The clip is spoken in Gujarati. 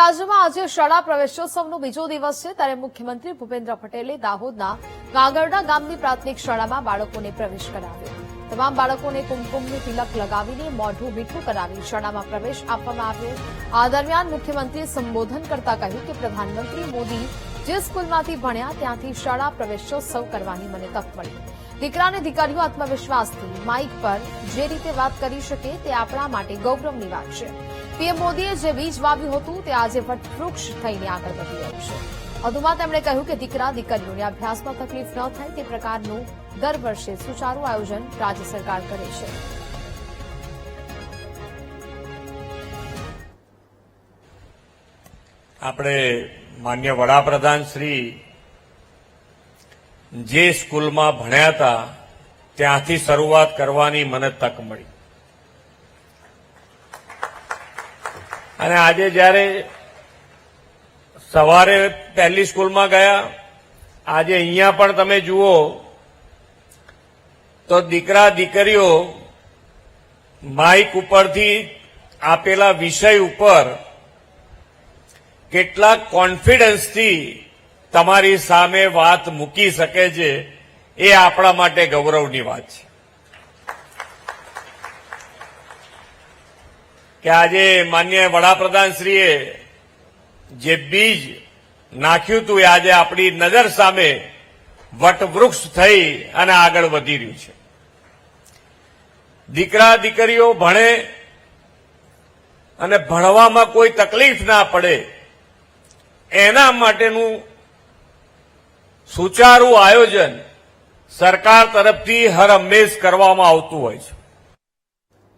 રાજ્યમાં આજે શાળા પ્રવેશોત્સવનો બીજો દિવસ છે ત્યારે મુખ્યમંત્રી ભૂપેન્દ્ર પટેલે દાહોદના ગાગરડા ગામની પ્રાથમિક શાળામાં બાળકોને પ્રવેશ કરાવ્યો। તમામ બાળકોને કુમકુમનું તિલક લગાવીને મોઢું મીઠું કરાવી શાળામાં પ્રવેશ આપવામાં આવ્યો। આ દરમિયાન મુખ્યમંત્રીએ સંબોધન કરતા કહ્યું કે પ્રધાનમંત્રી મોદી જે સ્કૂલમાંથી ભણ્યા ત્યાંથી શાળા પ્રવેશોત્સવ કરવાની મને તક મળી। દીકરા અને દીકરીઓ આત્મવિશ્વાસથી માઇક પર જે રીતે વાત કરી શકે તે આપણા માટે ગૌરવની વાત છે। પીએમ મોદીએ જે બીજ વાવ્યું હતું તે આજે વટવૃક્ષ થઈને આગળ વધી રહ્યું છે। વધુમાં તેમણે કહ્યું કે દીકરા દીકરીઓને અભ્યાસમાં તકલીફ ન થાય તે પ્રકારનું દર વર્ષે સુચારું આયોજન રાજ્ય સરકાર કરે છે। આપણે માન્ય વડાપ્રધાન શ્રી જે સ્કૂલમાં ભણ્યા હતા ત્યાંથી શરૂઆત કરવાની મને તક મળી અને આજે જ્યારે સવારે પહેલી સ્કૂલમાં ગયા, આજે અહીંયા પણ તમે જુઓ તો દીકરા દીકરીઓ માઇક ઉપરથી આપેલા વિષય ઉપર કેટલા કોન્ફિડન્સથી તમારી સામે વાત મૂકી શકે છે એ આપણા માટે ગૌરવની વાત છે કે આજે માન્ય વડાપ્રધાનશ્રીએ જે બીજ નાખ્યું હતું એ આજે આપણી નજર સામે વટવૃક્ષ થઈ અને આગળ વધી રહ્યું છે। દીકરા દીકરીઓ ભણે અને ભણવામાં કોઈ તકલીફ ના પડે એના માટેનું સુચારું આયોજન સરકાર તરફથી હર હંમેશ કરવામાં આવતું હોય છે।